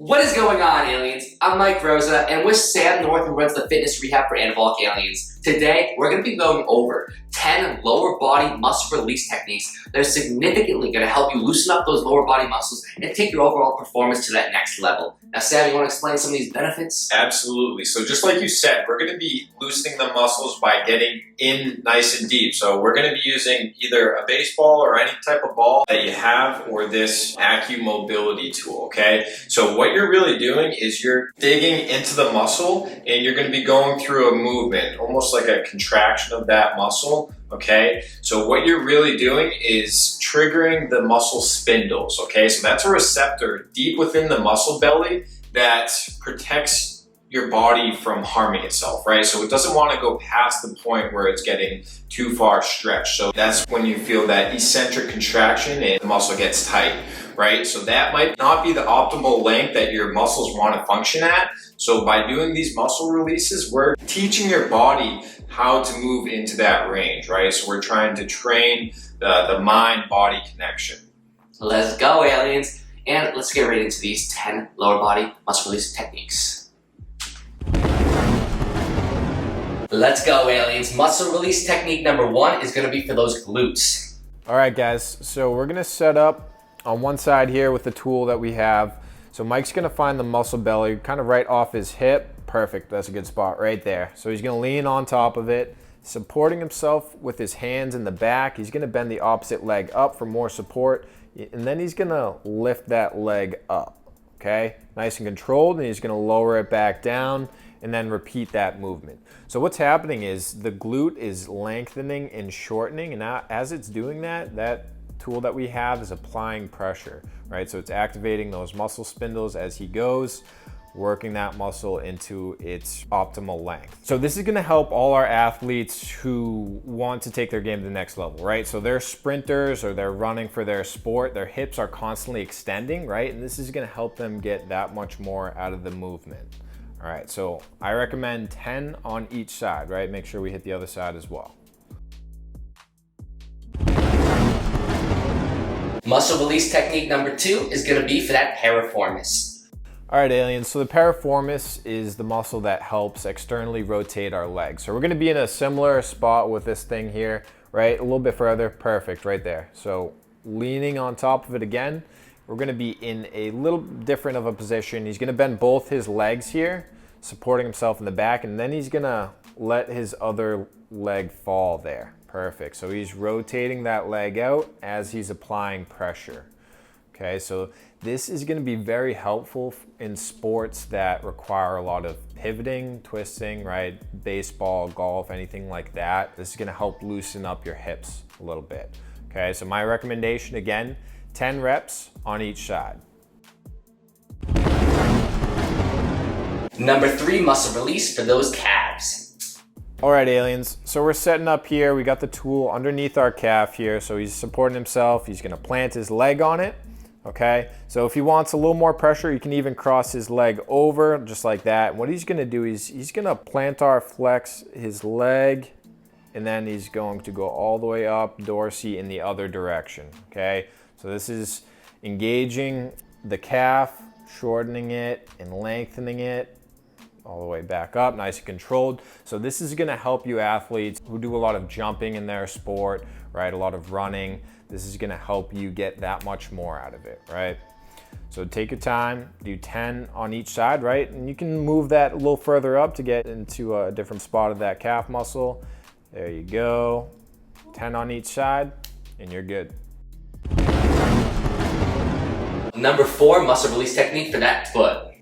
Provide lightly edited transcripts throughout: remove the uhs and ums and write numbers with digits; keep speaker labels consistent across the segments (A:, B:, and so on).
A: What is going on, aliens? I'm Mike Rosa, and with Sam North, who runs the fitness rehab for Anabolic Aliens. Today, we're going to be going over 10 lower body muscle release techniques that are significantly going to help you loosen up those lower body muscles and take your overall performance to that next level. Now, Sam, you want to explain some of these benefits?
B: Absolutely. So just like you said, we're going to be loosening the muscles by getting in nice and deep. So we're going to be using either a baseball or any type of ball that you have, or this Mobility tool, okay? So what you're really doing is you're digging into the muscle and you're going to be going through a movement, almost like a contraction of that muscle, okay? So what you're really doing is triggering the muscle spindles, okay? So that's a receptor deep within the muscle belly that protects your body from harming itself, right? So it doesn't want to go past the point where it's getting too far stretched. So that's when you feel that eccentric contraction and the muscle gets tight, right? So that might not be the optimal length that your muscles want to function at. So by doing these muscle releases, we're teaching your body how to move into that range, right? So we're trying to train the mind-body connection.
A: Let's go, aliens. And let's get right into these 10 lower body muscle release techniques. Let's go, aliens. Muscle release technique number 1 is going to be for those glutes.
C: All right, guys. So we're going to set up on one side here with the tool that we have. So Mike's going to find the muscle belly kind of right off his hip. Perfect. That's a good spot right there. So he's going to lean on top of it, supporting himself with his hands in the back. He's going to bend the opposite leg up for more support. And then he's going to lift that leg up. Okay? Nice and controlled. And he's going to lower it back down and then repeat that movement. So what's happening is the glute is lengthening and shortening, and now as it's doing that, that tool that we have is applying pressure, right? So it's activating those muscle spindles as he goes, working that muscle into its optimal length. So this is gonna help all our athletes who want to take their game to the next level, right? So they're sprinters or they're running for their sport, their hips are constantly extending, right? And this is gonna help them get that much more out of the movement. All right, so I recommend 10 on each side, right? Make sure we hit the other side as well.
A: Muscle release technique number 2 is going to be for that piriformis.
C: All right, aliens, so the piriformis is the muscle that helps externally rotate our legs. So we're gonna be in a similar spot with this thing here, right? A little bit further, perfect, right there. So leaning on top of it again, we're gonna be in a little different of a position. He's gonna bend both his legs here, supporting himself in the back, and then he's gonna let his other leg fall there. Perfect, so he's rotating that leg out as he's applying pressure. Okay, so this is gonna be very helpful in sports that require a lot of pivoting, twisting, right? Baseball, golf, anything like that. This is gonna help loosen up your hips a little bit. Okay, so my recommendation again, 10 reps on each side.
A: Number 3 muscle release for those calves.
C: All right, aliens, so we're setting up here. We got the tool underneath our calf here. So he's supporting himself. He's gonna plant his leg on it, okay? So if he wants a little more pressure, he can even cross his leg over just like that. And what he's gonna do is he's gonna plantar flex his leg, and then he's going to go all the way up dorsey in the other direction, okay? So this is engaging the calf, shortening it and lengthening it all the way back up, nice and controlled. So this is gonna help you athletes who do a lot of jumping in their sport, right? A lot of running. This is gonna help you get that much more out of it, right? So take your time, do 10 on each side, right? And you can move that a little further up to get into a different spot of that calf muscle. There you go. 10 on each side, and you're good.
A: Number 4 muscle release technique for that foot.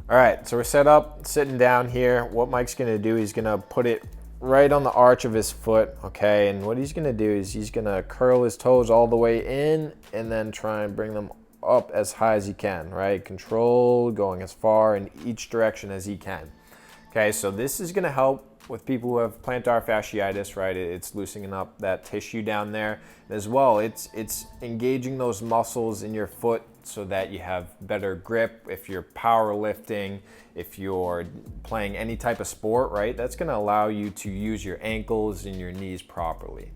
C: All right, so we're set up, sitting down here. What Mike's gonna do, he's gonna put it right on the arch of his foot, okay? And what he's gonna do is he's gonna curl his toes all the way in and then try and bring them up as high as he can, right? Control, going as far in each direction as he can. Okay, so this is gonna help with people who have plantar fasciitis, right? It's loosening up that tissue down there. As well, it's engaging those muscles in your foot so that you have better grip. If you're powerlifting, if you're playing any type of sport, right? That's gonna allow you to use your ankles and your knees properly,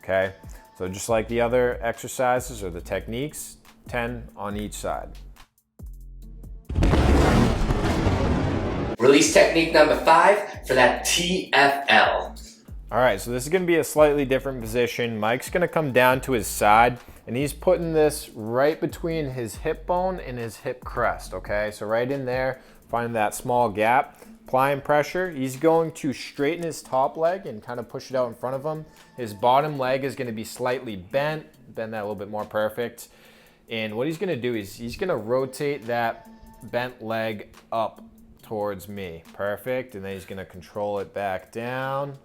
C: okay? So just like the other exercises or the techniques, 10 on each side.
A: Release technique number 5 for that TFL.
C: All right, so this is gonna be a slightly different position. Mike's gonna come down to his side, and he's putting this right between his hip bone and his hip crest, okay? So right in there, find that small gap, applying pressure. He's going to straighten his top leg and kind of push it out in front of him. His bottom leg is gonna be slightly bent, bend that a little bit more, perfect. And what he's gonna do is he's gonna rotate that bent leg up towards me, perfect. And then he's gonna control it back down.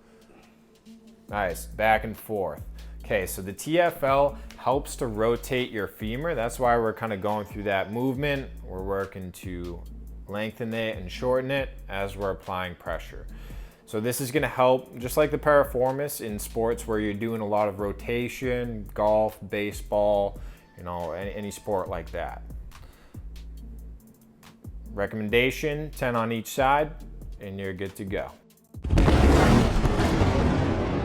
C: Nice, back and forth. Okay, so the TFL helps to rotate your femur. That's why we're kind of going through that movement. We're working to lengthen it and shorten it as we're applying pressure. So this is gonna help, just like the piriformis in sports where you're doing a lot of rotation, golf, baseball, you know, any sport like that. Recommendation, 10 on each side, and you're good to go.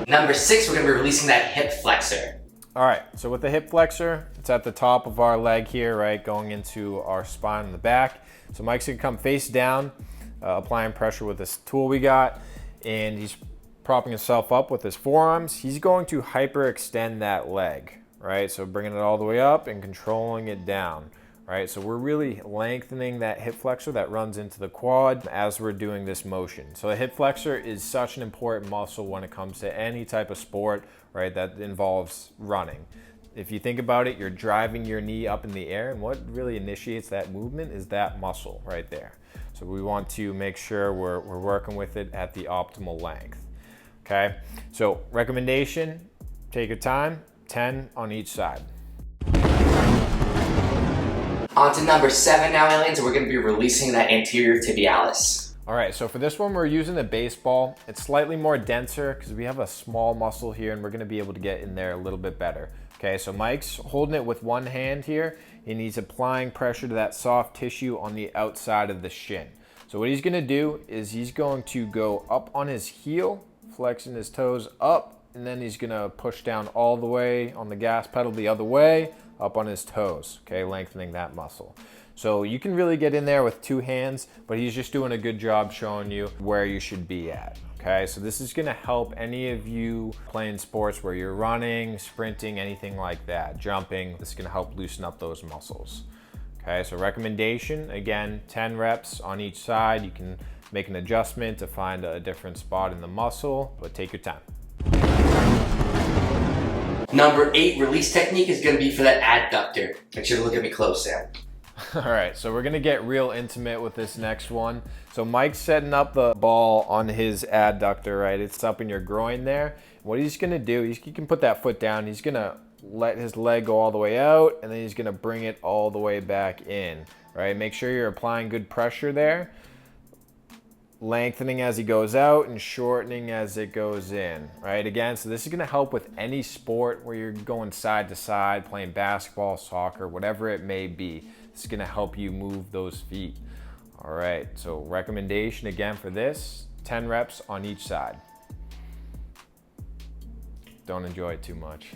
A: Number 6, we're gonna be releasing that hip flexor.
C: All right, so with the hip flexor, it's at the top of our leg here, right, going into our spine in the back. So Mike's gonna come face down, applying pressure with this tool we got, and he's propping himself up with his forearms. He's going to hyperextend that leg, right? So bringing it all the way up and controlling it down, right? So we're really lengthening that hip flexor that runs into the quad as we're doing this motion. So the hip flexor is such an important muscle when it comes to any type of sport, right, that involves running. If you think about it, you're driving your knee up in the air, and what really initiates that movement is that muscle right there. So we want to make sure we're working with it at the optimal length, okay? So recommendation, take your time, 10 on each side.
A: On to number 7 now, aliens, and we're gonna be releasing that anterior tibialis.
C: All right, so for this one, we're using the baseball. It's slightly more denser because we have a small muscle here and we're gonna be able to get in there a little bit better. Okay, so Mike's holding it with one hand here and he's applying pressure to that soft tissue on the outside of the shin. So what he's gonna do is he's going to go up on his heel, flexing his toes up, and then he's gonna push down all the way on the gas pedal the other way, up on his toes, okay, lengthening that muscle. So you can really get in there with two hands, but he's just doing a good job showing you where you should be at, okay? So this is gonna help any of you playing sports where you're running, sprinting, anything like that, jumping. This is gonna help loosen up those muscles, okay? So recommendation, again, 10 reps on each side. You can make an adjustment to find a different spot in the muscle, but take your time.
A: Number 8 release technique is gonna be for that adductor. Make sure to look at me close, Sam.
C: All right, so we're gonna get real intimate with this next one. So Mike's setting up the ball on his adductor, right? It's up in your groin there. What he's gonna do, he can put that foot down. He's gonna let his leg go all the way out, and then he's gonna bring it all the way back in, right? Make sure you're applying good pressure there. Lengthening as he goes out and shortening as it goes in, right? Again, so this is gonna help with any sport where you're going side to side, playing basketball, soccer, whatever it may be. It's gonna help you move those feet. All right, so recommendation again for this, 10 reps on each side. Don't enjoy it too much.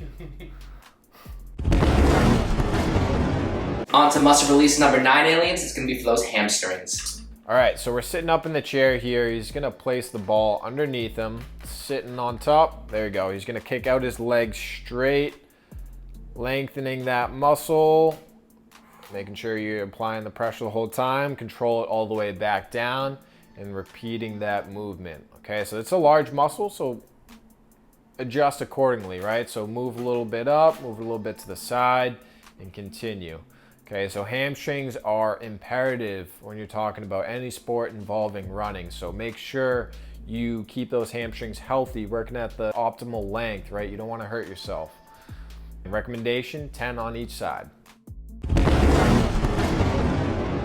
A: On to muscle release number 9, aliens. It's gonna be for those hamstrings.
C: All right, so we're sitting up in the chair here. He's gonna place the ball underneath him, sitting on top. There you go. He's gonna kick out his legs straight, lengthening that muscle, making sure you're applying the pressure the whole time, control it all the way back down, and repeating that movement. Okay, so it's a large muscle, so adjust accordingly, right? So move a little bit up, move a little bit to the side, and continue. Okay, so hamstrings are imperative when you're talking about any sport involving running. So make sure you keep those hamstrings healthy, working at the optimal length, right? You don't want to hurt yourself. Recommendation, 10 on each side.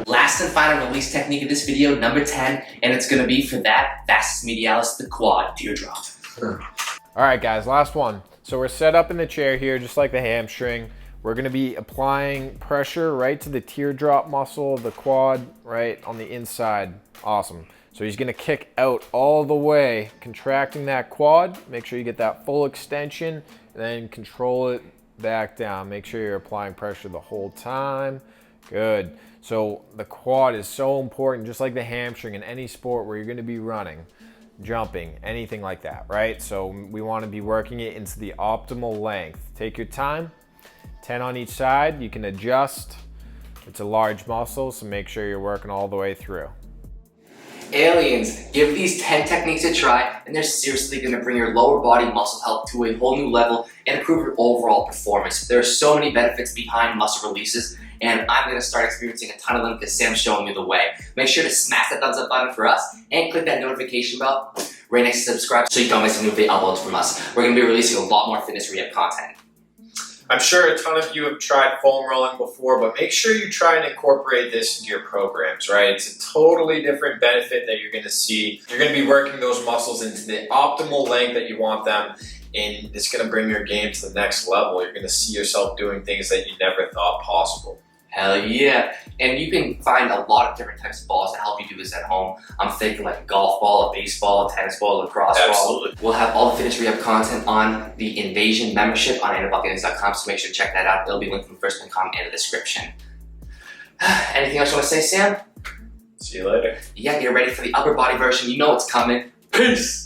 A: Last and final release technique of this video, number 10, and it's gonna be for that Vastus medialis, the quad teardrop.
C: All right, guys, last one. So we're set up in the chair here, just like the hamstring. We're gonna be applying pressure right to the teardrop muscle of the quad, right on the inside. Awesome. So he's gonna kick out all the way, contracting that quad. Make sure you get that full extension, and then control it back down. Make sure you're applying pressure the whole time. Good. So the quad is so important, just like the hamstring in any sport where you're going to be running, jumping, anything like that, right? So we want to be working it into the optimal length. Take your time, 10 on each side. You can adjust. It's a large muscle, so make sure you're working all the way through.
A: Aliens, give these 10 techniques a try, and they're seriously going to bring your lower body muscle health to a whole new level and improve your overall performance. There are so many benefits behind muscle releases, and I'm going to start experiencing a ton of them because Sam's showing me the way. Make sure to smash that thumbs up button for us and click that notification bell right next to subscribe so you don't miss a new video uploads from us. We're going to be releasing a lot more fitness rehab content.
B: I'm sure a ton of you have tried foam rolling before, but make sure you try and incorporate this into your programs, right? It's a totally different benefit that you're going to see. You're going to be working those muscles into the optimal length that you want them, and it's going to bring your game to the next level. You're going to see yourself doing things that you never thought possible.
A: Hell yeah. And you can find a lot of different types of balls to help you do this at home. I'm thinking like a golf ball, a baseball, a tennis ball, a lacrosse ball. We'll have all the fitness rehab content on the Invasion membership on anabolicaliens.com, so make sure to check that out. It'll be linked from the first link comment and the description. Anything else you want to say, Sam?
B: See you later.
A: Yeah, get ready for the upper body version. You know it's coming. Peace!